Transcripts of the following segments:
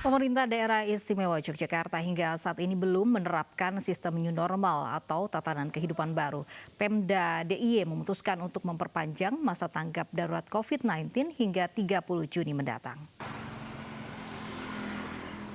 Pemerintah Daerah Istimewa Yogyakarta hingga saat ini belum menerapkan sistem new normal atau tatanan kehidupan baru. Pemda DIY memutuskan untuk memperpanjang masa tanggap darurat COVID-19 hingga 30 Juni mendatang.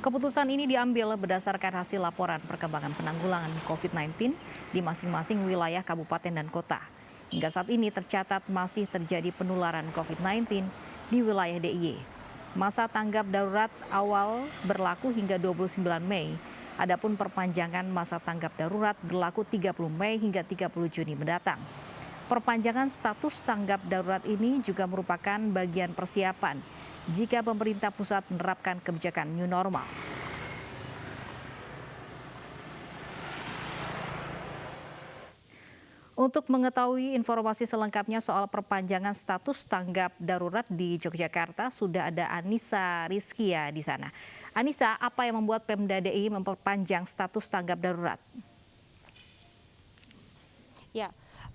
Keputusan ini diambil berdasarkan hasil laporan perkembangan penanggulangan COVID-19 di masing-masing wilayah kabupaten dan kota. Hingga saat ini tercatat masih terjadi penularan COVID-19 di wilayah DIY. Masa tanggap darurat awal berlaku hingga 29 Mei. Adapun perpanjangan masa tanggap darurat berlaku 30 Mei hingga 30 Juni mendatang. Perpanjangan status tanggap darurat ini juga merupakan bagian persiapan jika pemerintah pusat menerapkan kebijakan new normal. Untuk mengetahui informasi selengkapnya soal perpanjangan status tanggap darurat di Yogyakarta, sudah ada Anissa Rizkia di sana. Anissa, apa yang membuat Pemda DIY memperpanjang status tanggap darurat? Ya,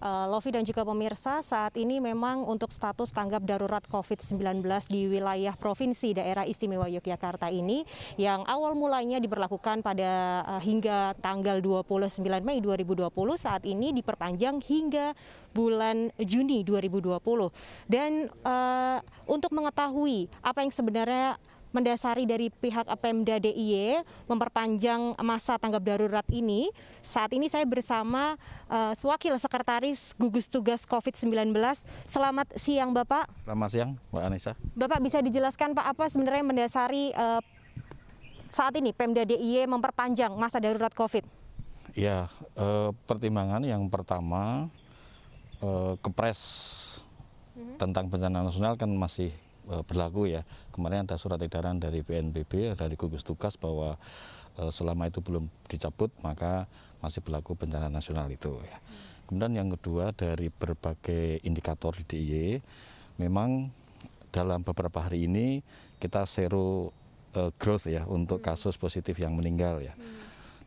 Lovi dan juga pemirsa, saat ini memang untuk status tanggap darurat COVID-19 di wilayah Provinsi Daerah Istimewa Yogyakarta ini yang awal mulanya diberlakukan pada hingga tanggal 29 Mei 2020 saat ini diperpanjang hingga bulan Juni 2020. Dan untuk mengetahui apa yang sebenarnya mendasari dari pihak Pemda DIY memperpanjang masa tanggap darurat ini, saat ini saya bersama Wakil Sekretaris Gugus Tugas COVID-19. Selamat siang Bapak. Selamat siang Mbak Anissa. Bapak bisa dijelaskan Pak, apa sebenarnya yang mendasari saat ini Pemda DIY memperpanjang masa darurat COVID? Ya, pertimbangan yang pertama, Kepres tentang bencana nasional kan masih berlaku ya. Kemarin ada surat edaran dari BNPB, dari gugus tugas bahwa selama itu belum dicabut maka masih berlaku bencana nasional itu ya. Kemudian yang kedua, dari berbagai indikator di DIY memang dalam beberapa hari ini kita zero growth ya untuk kasus positif yang meninggal ya.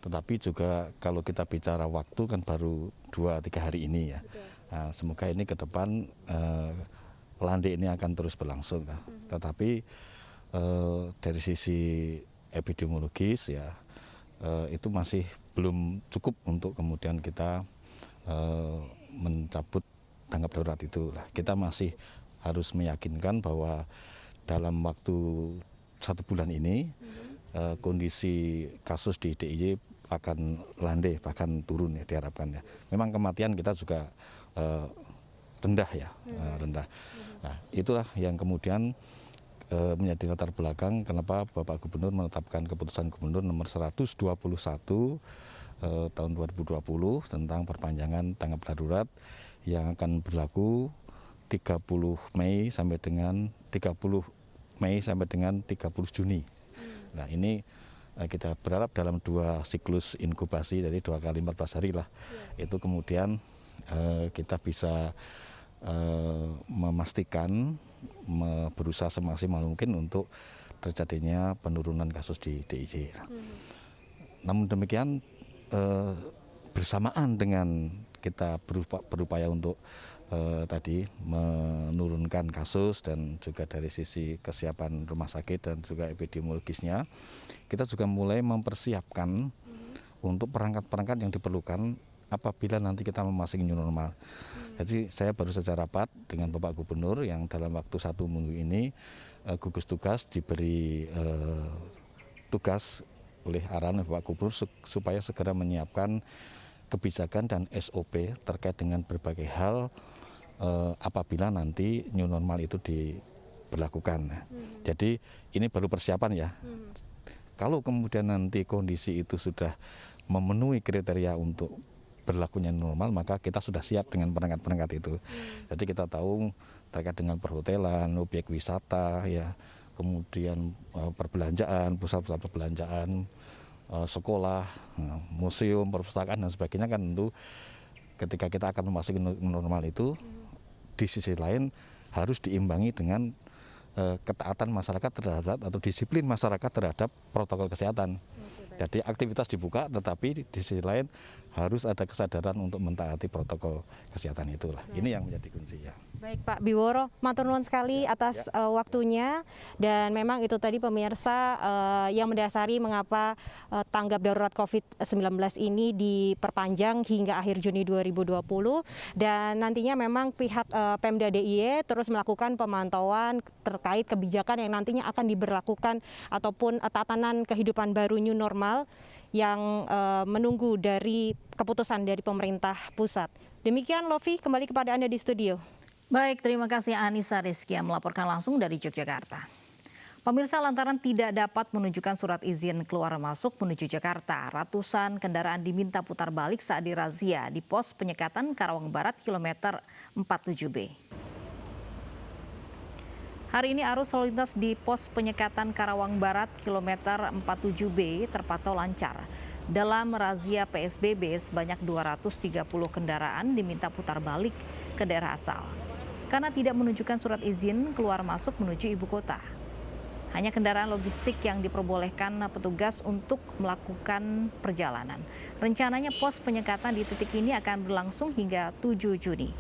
Tetapi juga kalau kita bicara waktu kan baru 2-3 hari ini ya. Nah, semoga ini ke depan landai ini akan terus berlangsung. Nah. Tetapi dari sisi epidemiologis ya itu masih belum cukup untuk kemudian kita mencabut tanggap darurat itu. Nah, kita masih harus meyakinkan bahwa dalam waktu 1 bulan ini kondisi kasus di DIY akan landai bahkan turun ya diharapkan ya. Memang kematian kita juga rendah ya, rendah. Nah, itulah yang kemudian menjadi latar belakang kenapa Bapak Gubernur menetapkan keputusan Gubernur nomor 121 tahun 2020 tentang perpanjangan tanggap darurat yang akan berlaku 30 Mei sampai dengan 30 Juni. Nah, ini kita berharap dalam 2 siklus inkubasi, dari 2 kali 14 hari lah, itu kemudian kita bisa memastikan berusaha semaksimal mungkin untuk terjadinya penurunan kasus di DIY. Namun demikian bersamaan dengan kita berupaya untuk tadi menurunkan kasus dan juga dari sisi kesiapan rumah sakit dan juga epidemiologisnya, kita juga mulai mempersiapkan untuk perangkat-perangkat yang diperlukan apabila nanti kita memasuki new normal. Jadi saya baru saja rapat dengan Bapak Gubernur yang dalam waktu 1 minggu ini gugus tugas diberi tugas oleh arahan Bapak Gubernur supaya segera menyiapkan kebijakan dan SOP terkait dengan berbagai hal apabila nanti new normal itu diberlakukan. Jadi ini baru persiapan ya. Kalau kemudian nanti kondisi itu sudah memenuhi kriteria untuk berlakunya normal, maka kita sudah siap dengan perangkat-perangkat itu. Jadi kita tahu terkait dengan perhotelan, objek wisata, ya, kemudian perbelanjaan, pusat-pusat perbelanjaan, sekolah, museum, perpustakaan dan sebagainya kan tentu ketika kita akan memasuki normal itu, di sisi lain harus diimbangi dengan ketaatan masyarakat terhadap atau disiplin masyarakat terhadap protokol kesehatan. Jadi aktivitas dibuka, tetapi di sisi lain harus ada kesadaran untuk mentaati protokol kesehatan itulah. Ini yang menjadi kunci ya. Baik Pak Biworo, matur nuwun sekali atas waktunya, dan memang itu tadi pemirsa yang mendasari mengapa tanggap darurat COVID-19 ini diperpanjang hingga akhir Juni 2020, dan nantinya memang pihak Pemda DIY terus melakukan pemantauan terkait kebijakan yang nantinya akan diberlakukan ataupun tatanan kehidupan baru new normal yang menunggu dari keputusan dari pemerintah pusat. Demikian Lofi, kembali kepada Anda di studio. Baik, terima kasih Anissa Rizky yang melaporkan langsung dari Yogyakarta. Pemirsa, lantaran tidak dapat menunjukkan surat izin keluar masuk menuju Jakarta, ratusan kendaraan diminta putar balik saat dirazia di pos penyekatan Karawang Barat kilometer 47B. Hari ini arus lalu lintas di pos penyekatan Karawang Barat kilometer 47B terpantau lancar. Dalam razia PSBB sebanyak 230 kendaraan diminta putar balik ke daerah asal karena tidak menunjukkan surat izin keluar masuk menuju ibu kota. Hanya kendaraan logistik yang diperbolehkan petugas untuk melakukan perjalanan. Rencananya pos penyekatan di titik ini akan berlangsung hingga 7 Juni.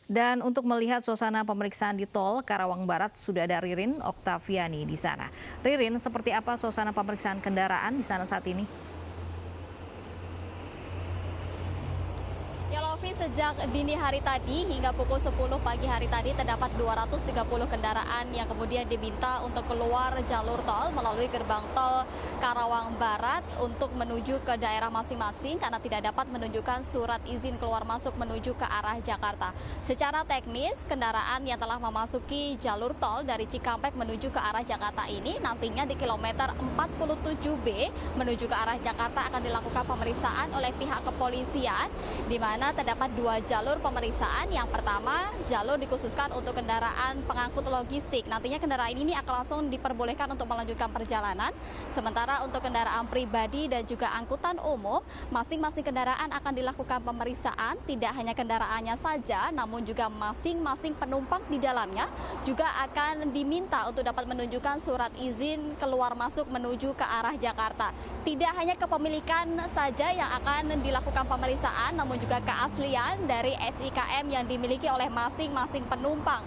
Dan untuk melihat suasana pemeriksaan di tol Karawang Barat sudah ada Ririn Oktaviani di sana. Ririn, seperti apa suasana pemeriksaan kendaraan di sana saat ini? Ya Lofi, sejak dini hari tadi hingga pukul 10 pagi hari tadi terdapat 230 kendaraan yang kemudian diminta untuk keluar jalur tol melalui gerbang tol Karawang Barat untuk menuju ke daerah masing-masing karena tidak dapat menunjukkan surat izin keluar masuk menuju ke arah Jakarta. Secara teknis, kendaraan yang telah memasuki jalur tol dari Cikampek menuju ke arah Jakarta ini nantinya di kilometer 47B menuju ke arah Jakarta akan dilakukan pemeriksaan oleh pihak kepolisian, di mana terdapat 2 jalur pemeriksaan. Yang pertama, jalur dikhususkan untuk kendaraan pengangkut logistik. Nantinya kendaraan ini akan langsung diperbolehkan untuk melanjutkan perjalanan. Sementara untuk kendaraan pribadi dan juga angkutan umum, masing-masing kendaraan akan dilakukan pemeriksaan. Tidak hanya kendaraannya saja, namun juga masing-masing penumpang di dalamnya juga akan diminta untuk dapat menunjukkan surat izin keluar masuk menuju ke arah Jakarta. Tidak hanya kepemilikan saja yang akan dilakukan pemeriksaan, namun juga keaslian dari SIKM yang dimiliki oleh masing-masing penumpang.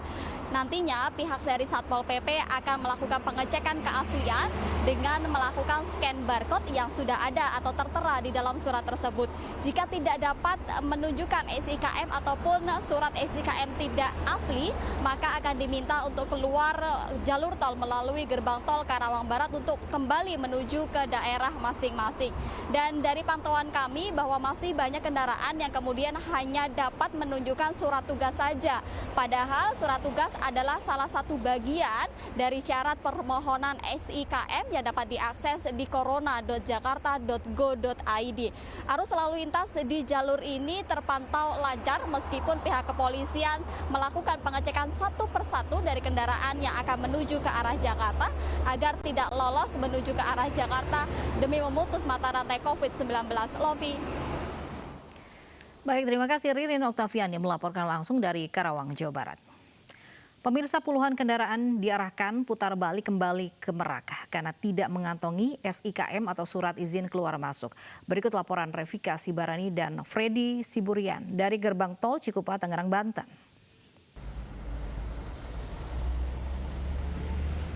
Nantinya pihak dari Satpol PP akan melakukan pengecekan keaslian dengan melakukan scan barcode yang sudah ada atau tertera di dalam surat tersebut. Jika tidak dapat menunjukkan SIKM ataupun surat SIKM tidak asli, maka akan diminta untuk keluar jalur tol melalui gerbang tol Karawang Barat untuk kembali menuju ke daerah masing-masing. Dan dari pantauan kami bahwa masih banyak kendaraan yang kemudian hanya dapat menunjukkan surat tugas saja. Padahal surat tugas adalah salah satu bagian dari syarat permohonan SIKM yang dapat diakses di corona.jakarta.go.id. Arus lalu lintas di jalur ini terpantau lancar meskipun pihak kepolisian melakukan pengecekan satu persatu dari kendaraan yang akan menuju ke arah Jakarta agar tidak lolos menuju ke arah Jakarta demi memutus mata rantai COVID-19. Lofi. Baik, terima kasih Ririn Oktaviani melaporkan langsung dari Karawang, Jawa Barat. Pemirsa, puluhan kendaraan diarahkan putar balik kembali ke Merak karena tidak mengantongi SIKM atau surat izin keluar masuk. Berikut laporan Revika Sibarani dan Freddy Siburian dari gerbang tol Cikupa, Tangerang, Banten.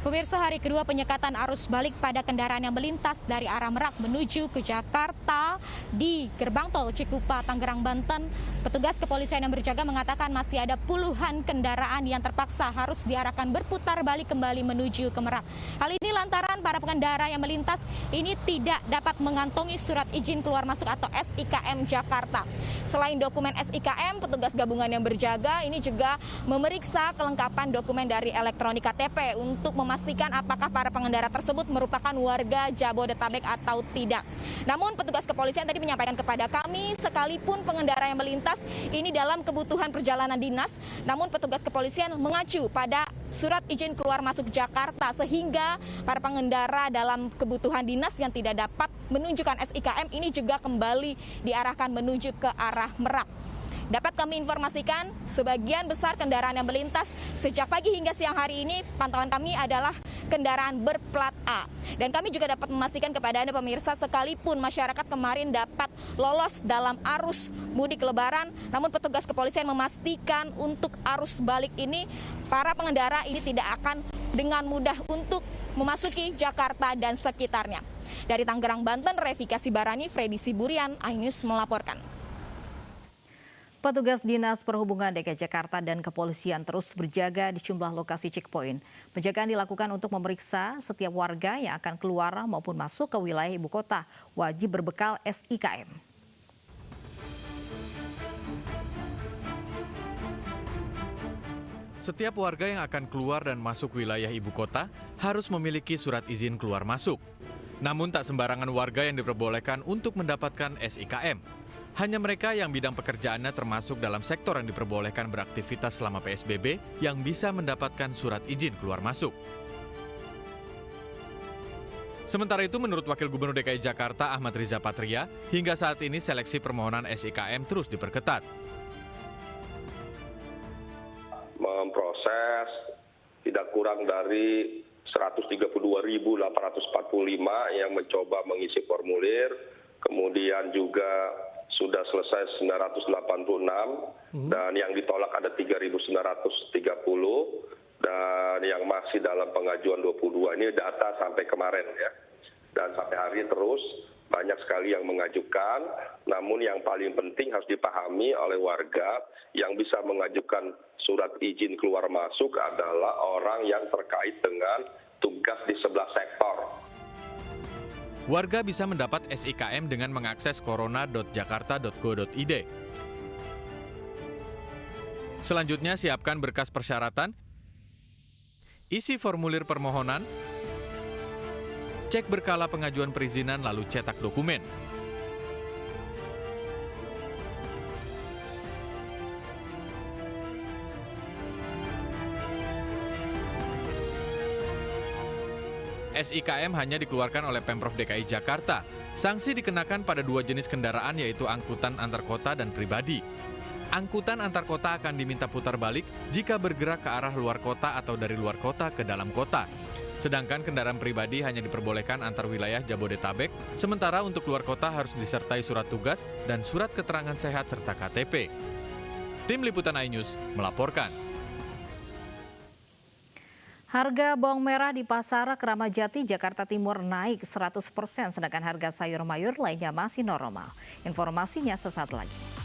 Pemirsa, hari kedua penyekatan arus balik pada kendaraan yang melintas dari arah Merak menuju ke Jakarta di gerbang tol Cikupa, Tangerang, Banten. Petugas kepolisian yang berjaga mengatakan masih ada puluhan kendaraan yang terpaksa harus diarahkan berputar balik kembali menuju ke Merak. Hal ini lantaran para pengendara yang melintas ini tidak dapat mengantongi surat izin keluar masuk atau SIKM Jakarta. Selain dokumen SIKM, petugas gabungan yang berjaga ini juga memeriksa kelengkapan dokumen dari elektronik KTP untuk memastikan apakah para pengendara tersebut merupakan warga Jabodetabek atau tidak. Namun petugas kepolisian tadi menyampaikan kepada kami, sekalipun pengendara yang melintas ini dalam kebutuhan perjalanan dinas, namun petugas kepolisian mengacu pada surat izin keluar masuk Jakarta sehingga para pengendara dalam kebutuhan dinas yang tidak dapat menunjukkan SIKM ini juga kembali diarahkan menuju ke arah Merak. Dapat kami informasikan, sebagian besar kendaraan yang melintas sejak pagi hingga siang hari ini, pantauan kami adalah kendaraan berplat A. Dan kami juga dapat memastikan kepada Anda pemirsa, sekalipun masyarakat kemarin dapat lolos dalam arus mudik lebaran, namun petugas kepolisian memastikan untuk arus balik ini, para pengendara ini tidak akan dengan mudah untuk memasuki Jakarta dan sekitarnya. Dari Tangerang, Banten, Revika Sibarani, Freddy Siburian, iNews melaporkan. Petugas Dinas Perhubungan DKI Jakarta dan kepolisian terus berjaga di sejumlah lokasi checkpoint. Penjagaan dilakukan untuk memeriksa setiap warga yang akan keluar maupun masuk ke wilayah ibu kota wajib berbekal SIKM. Setiap warga yang akan keluar dan masuk wilayah ibu kota harus memiliki surat izin keluar masuk. Namun tak sembarangan warga yang diperbolehkan untuk mendapatkan SIKM. Hanya mereka yang bidang pekerjaannya termasuk dalam sektor yang diperbolehkan beraktivitas selama PSBB yang bisa mendapatkan surat izin keluar masuk. Sementara itu, menurut Wakil Gubernur DKI Jakarta Ahmad Riza Patria, hingga saat ini seleksi permohonan SIKM terus diperketat. Memproses tidak kurang dari 132.845 yang mencoba mengisi formulir, kemudian juga sudah selesai 986 dan yang ditolak ada 3.930 dan yang masih dalam pengajuan 22. Ini data sampai kemarin ya. Dan sampai hari ini terus banyak sekali yang mengajukan, namun yang paling penting harus dipahami oleh warga yang bisa mengajukan surat izin keluar masuk adalah orang yang terkait dengan tugas di sebelah sektor. Warga bisa mendapat SIKM dengan mengakses corona.jakarta.go.id. Selanjutnya, siapkan berkas persyaratan, isi formulir permohonan, cek berkala pengajuan perizinan lalu cetak dokumen. SIKM hanya dikeluarkan oleh Pemprov DKI Jakarta. Sanksi dikenakan pada dua jenis kendaraan, yaitu angkutan antar kota dan pribadi. Angkutan antar kota akan diminta putar balik jika bergerak ke arah luar kota atau dari luar kota ke dalam kota. Sedangkan kendaraan pribadi hanya diperbolehkan antar wilayah Jabodetabek, sementara untuk luar kota harus disertai surat tugas dan surat keterangan sehat serta KTP. Tim Liputan iNews melaporkan. Harga bawang merah di Pasar Keramat Jati, Jakarta Timur naik 100%, sedangkan harga sayur mayur lainnya masih normal. Informasinya sesaat lagi.